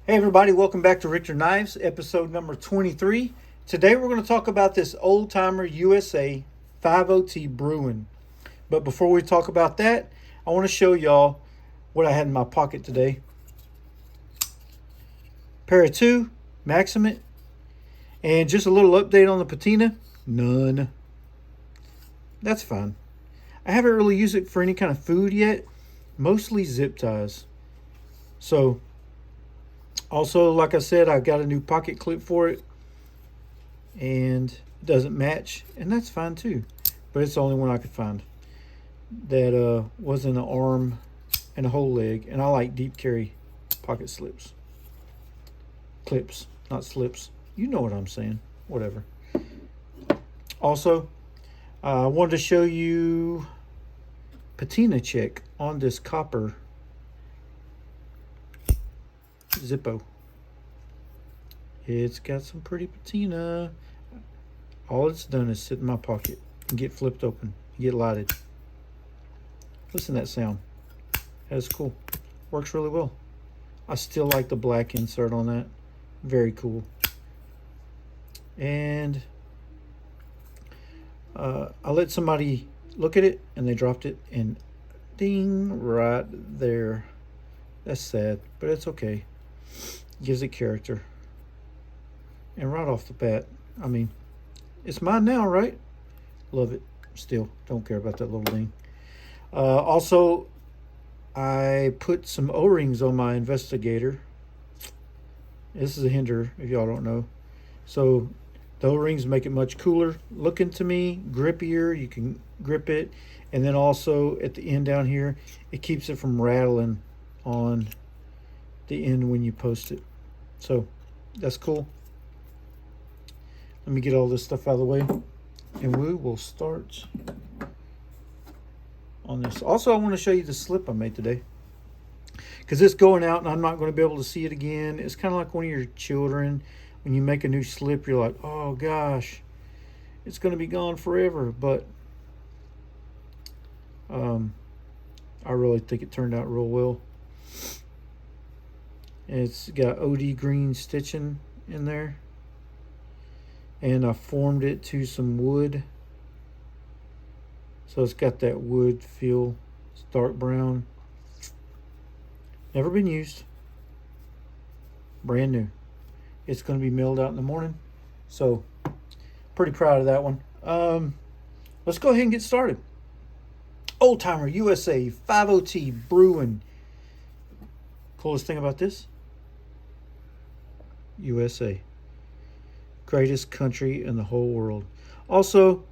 Hey everybody, welcome back to Richter Knives, episode number 23. Today we're going to talk about this Old Timer USA 5OT Bruin. But before we talk about that, I want to show y'all what I had in my pocket today. Pair of two, Maximate, and just a little update on the patina. None. That's fine. I haven't really used it for any kind of food yet, mostly zip ties. So also, like I said, I got a new pocket clip for it, and it doesn't match, and that's fine too. But it's the only one I could find that wasn't an arm and a whole leg, and I like deep carry pocket clips, not slips. You know what I'm saying. Whatever. Also, I wanted to show you patina check on this copper Zippo. It's got some pretty patina. All it's done is sit in my pocket and get flipped open, get lighted. Listen to that sound. That's cool. Works really well. I still like the black insert on that. Very cool. And I let somebody look at it and they dropped it and ding, right there. That's sad, but it's okay. Gives it character. And right off the bat, I mean, it's mine now, right? Love it. Still, don't care about that little thing. Also, I put some O-rings on my Investigator. This is a Hinder, if y'all don't know. So the O-rings make it much cooler looking to me, grippier. You can grip it. And then also at the end down here, it keeps it from rattling on the end when you post it. So that's cool. Let me get all this stuff out of the way and we will start on this. Also, I want to show you the slip I made today, because it's going out and I'm not going to be able to see it again. It's kind of like one of your children. When you make a new slip, you're like, oh gosh, it's going to be gone forever. But I really think it turned out real well. It's got OD green stitching in there. And I formed it to some wood. So it's got that wood feel. It's dark brown. Never been used. Brand new. It's going to be mailed out in the morning. So pretty proud of that one. Let's go ahead and get started. Old Timer USA 5OT Bruin. Coolest thing about this? USA. Greatest country in the whole world. Also,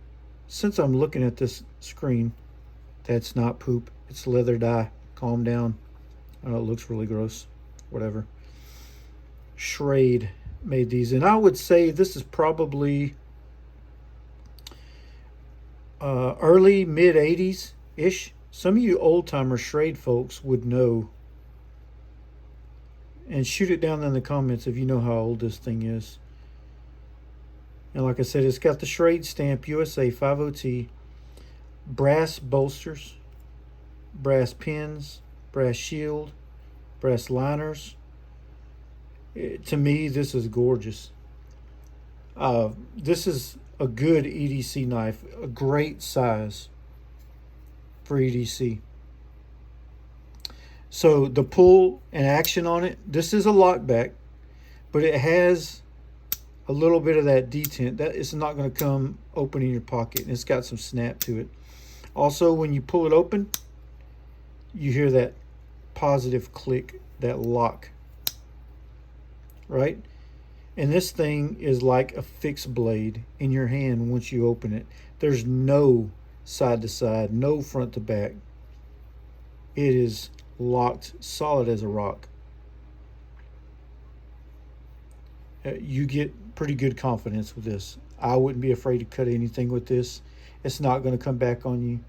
since I'm looking at this screen, that's not poop. It's leather dye. Calm down. I know it looks really gross. Whatever. Schrade made these. And I would say this is probably early, mid-80s-ish. Some of you old-timer Schrade folks would know. And shoot it down in the comments if you know how old this thing is. And like I said, it's got the Schrade stamp, USA 5OT, brass bolsters, brass pins, brass shield, brass liners. To me, this is gorgeous. This is a good EDC knife, a great size for EDC. So the pull and action on it, this is a lockback, but it has a little bit of that detent. That it's not going to come open in your pocket, and it's got some snap to it. Also, when you pull it open, you hear that positive click, that lock, right? And this thing is like a fixed blade in your hand once you open it. There's no side to side, no front to back. It is locked solid as a rock. You get pretty good confidence with this. I wouldn't be afraid to cut anything with this. It's not going to come back on you.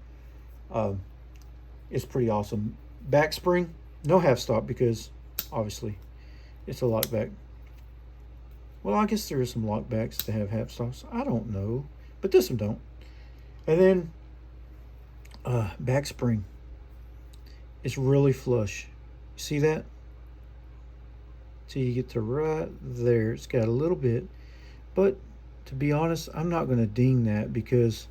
It's pretty awesome. Back spring, no half stop because obviously it's a lockback. Well, I guess there is some lockbacks that have half stops. I don't know, but this one don't. And then back spring. It's really flush. You see that? till you get to right there. It's got a little bit, but to be honest, I'm not going to ding that because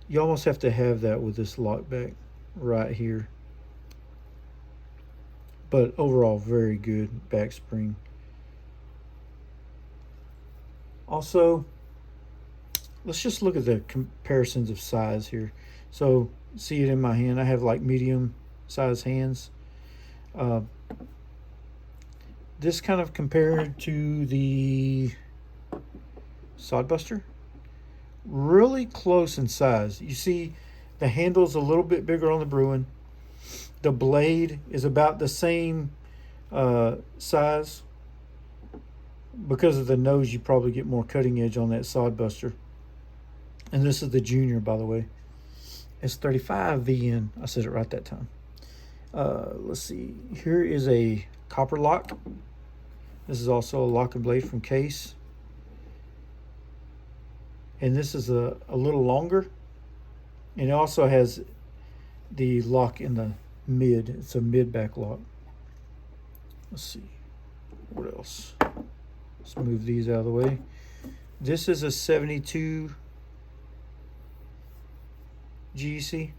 you almost have to have that with this lock back right here. But overall, very good back spring. Also, let's just look at the comparisons of size here. So, see it in my hand. I have like medium size hands. Uh, this kind of compared to the Sodbuster, really close in size. You see, the handle's a little bit bigger on the Bruin. The blade is about the same size. Because of the nose, you probably get more cutting edge on that Sodbuster. And this is the Junior, by the way. It's 35 VN. I said it right that time. Let's see. Here is a copper lock. This is also a lock and blade from Case. And this is a little longer. And it also has the lock in the mid. It's a mid back lock. Let's see. What else? Let's move these out of the way. This is a 72 GEC.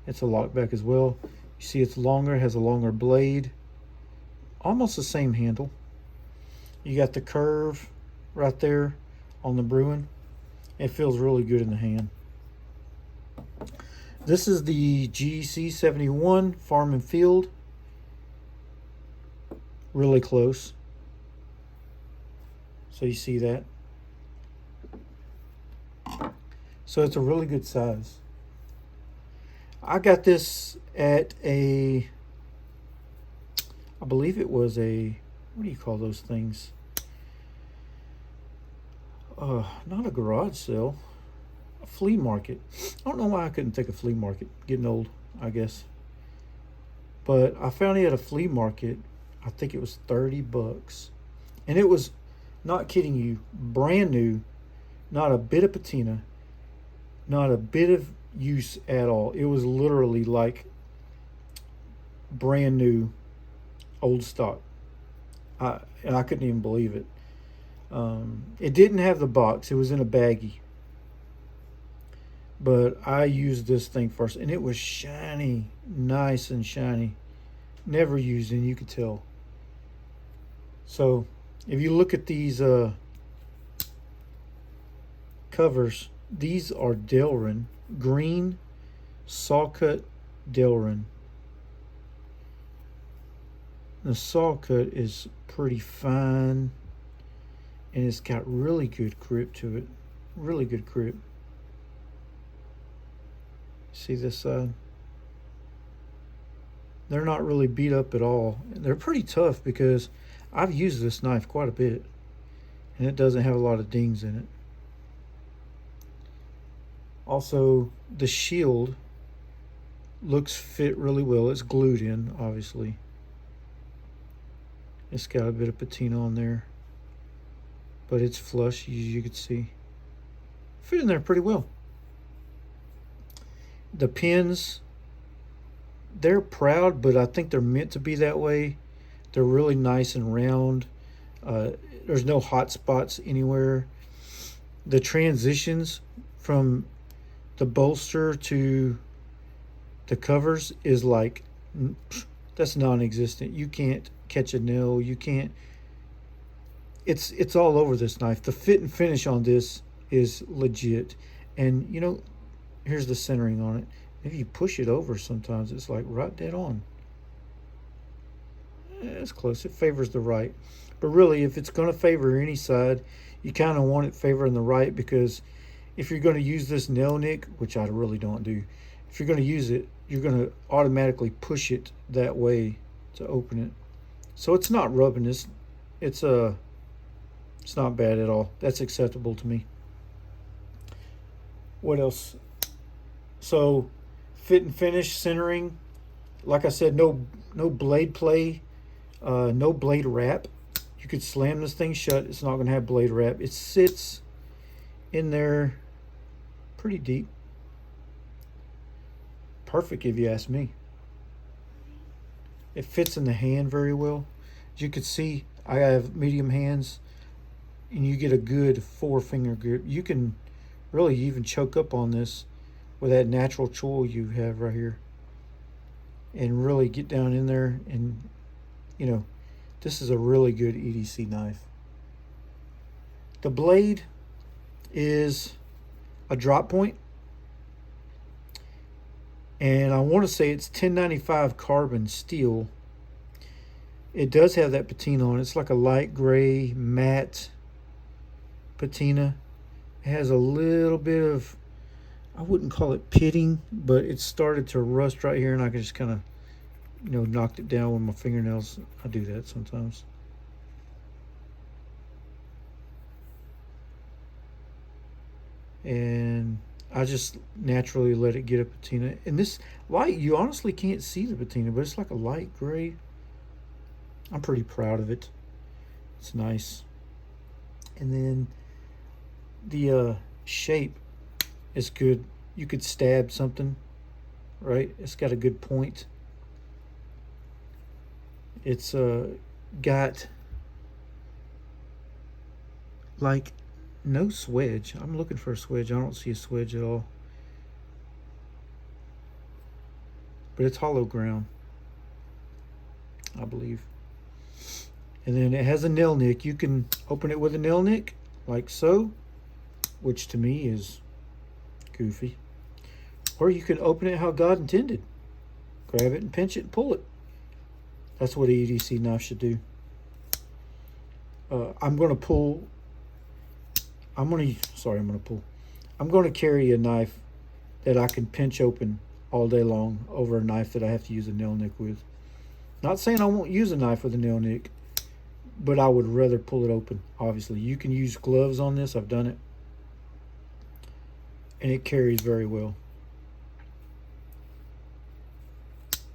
It's a lock back as well. You see it's longer, has a longer blade. Almost the same handle. You got the curve right there on the Bruin. It feels really good in the hand. This is the GEC 71 Farm and Field. Really close. So you see that. So it's a really good size. I got this at a, I believe it was a, what do you call those things? Not a garage sale, a flea market. I don't know why I couldn't think of flea market. Getting old, I guess. But I found it at a flea market. I think it was 30 bucks. And it was, not kidding you, brand new, not a bit of patina, not a bit of use at all. It was literally like brand new, old stock. And I couldn't even believe it. It didn't have the box. It was in a baggie. But I used this thing first, and it was shiny, nice and shiny. Never used, and you could tell. So, if you look at these covers, these are Delrin, green saw cut Delrin. The saw cut is pretty fine, and it's got really good grip to it. Really good grip. See this side? They're not really beat up at all. They're pretty tough because I've used this knife quite a bit, and it doesn't have a lot of dings in it. Also, the shield looks fit really well. It's glued in, obviously. It's got a bit of patina on there, but it's flush, as you can see. Fit in there pretty well. The pins, they're proud, but I think they're meant to be that way. They're really nice and round. There's no hot spots anywhere. The transitions from the bolster to the covers is like, that's non-existent. You can't catch a nail. You can't. It's all over this knife. The fit and finish on this is legit. And you know, here's the centering on it. If you push it over, sometimes it's like right dead on. It's close. It favors the right. But really, if it's going to favor any side, you kind of want it favoring the right, because if you're going to use this nail nick, which I really don't do, if you're going to use it, you're going to automatically push it that way to open it. So it's not rubbing. It's not bad at all. That's acceptable to me. What else? So fit and finish, centering. Like I said, no blade play, no blade wrap. You could slam this thing shut. It's not going to have blade wrap. It sits in there pretty deep. Perfect, if you ask me. It fits in the hand very well. As you can see, I have medium hands, and you get a good 4-finger grip. You can really even choke up on this with that natural choil you have right here, and really get down in there. And you know, this is a really good EDC knife. The blade is a drop point, and I want to say it's 1095 carbon steel. It does have that patina on it. It's like a light gray matte patina. It has a little bit of, I wouldn't call it pitting, but it started to rust right here, and I can just kind of, knocked it down with my fingernails. I do that sometimes. And I just naturally let it get a patina. And this light, you honestly can't see the patina, but it's like a light gray. I'm pretty proud of it. It's nice. And then the shape is good. You could stab something, right? It's got a good point. It's got like no swedge. I'm looking for a swedge. I don't see a swedge at all. But it's hollow ground, I believe. And then it has a nail nick. You can open it with a nail nick, like so, which to me is goofy. Or you can open it how God intended. Grab it and pinch it and pull it. That's what an EDC knife should do. I'm going to carry a knife that I can pinch open all day long over a knife that I have to use a nail nick with. Not saying I won't use a knife with a nail nick, but I would rather pull it open, obviously. You can use gloves on this. I've done it. And it carries very well.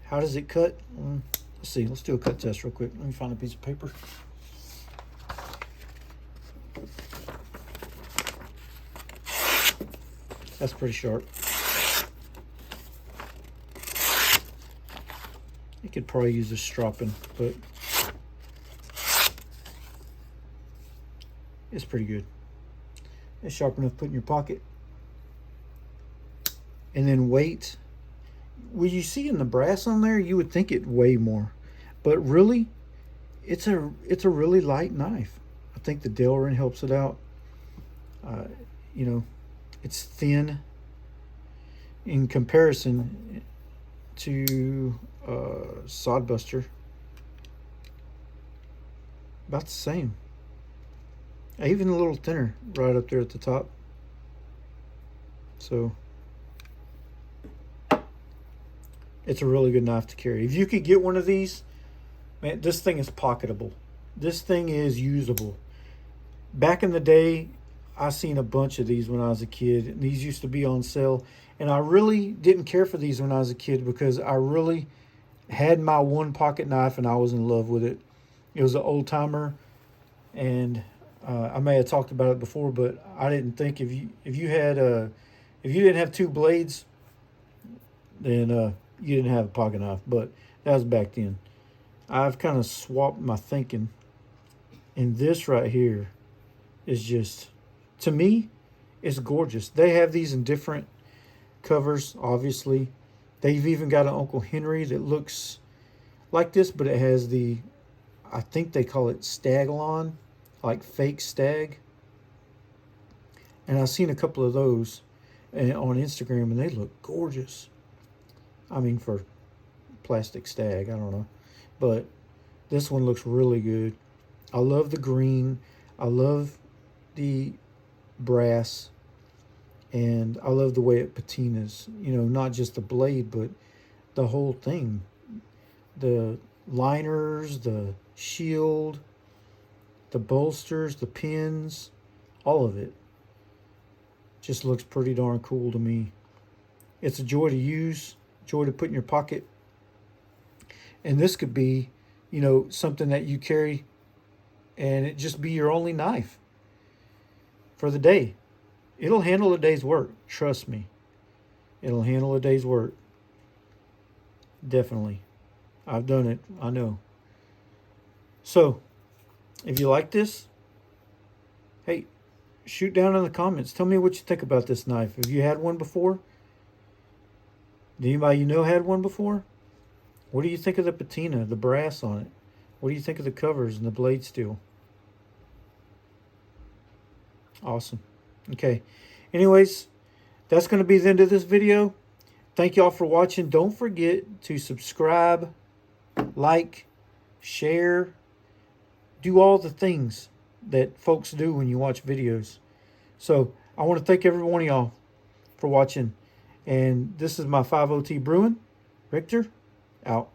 How does it cut? Let's see. Let's do a cut test real quick. Let me find a piece of paper. That's pretty sharp. You could probably use a stropping, but it's pretty good. It's sharp enough to put in your pocket. And then weight. Well, you see in the brass on there, you would think it weigh more, but really, it's a really light knife. I think the Delrin helps it out. It's thin in comparison to Sodbuster. About the same. Even a little thinner right up there at the top. So it's a really good knife to carry. If you could get one of these, man, this thing is pocketable. This thing is usable. Back in the day, I seen a bunch of these when I was a kid, and these used to be on sale. And I really didn't care for these when I was a kid because I really had my one pocket knife and I was in love with it. It was an old timer, and I may have talked about it before, but I didn't think if you didn't have two blades, then you didn't have a pocket knife. But that was back then. I've kind of swapped my thinking, and this right here is just, to me, it's gorgeous. They have these in different covers, obviously. They've even got an Uncle Henry that looks like this, but it has the, I think they call it Staglon, like fake stag. And I've seen a couple of those on Instagram, and they look gorgeous. I mean, for plastic stag, I don't know. But this one looks really good. I love the green. I love the brass. And I love the way it patinas. Not just the blade, but the whole thing. The liners, the shield, the bolsters, the pins, all of it. Just looks pretty darn cool to me. It's a joy to use, joy to put in your pocket. And this could be, something that you carry and it just be your only knife for the day. It'll handle a day's work. Trust me. It'll handle a day's work. Definitely. I've done it. I know. So, if you like this, hey, shoot down in the comments. Tell me what you think about this knife. Have you had one before? Do anybody you know had one before? What do you think of the patina, the brass on it? What do you think of the covers and the blade steel? Awesome. Okay. Anyways, that's going to be the end of this video. Thank y'all for watching. Don't forget to subscribe, like, share, do all the things that folks do when you watch videos. So I want to thank every one of y'all for watching. And this is my 5OT Bruin. Richter, out.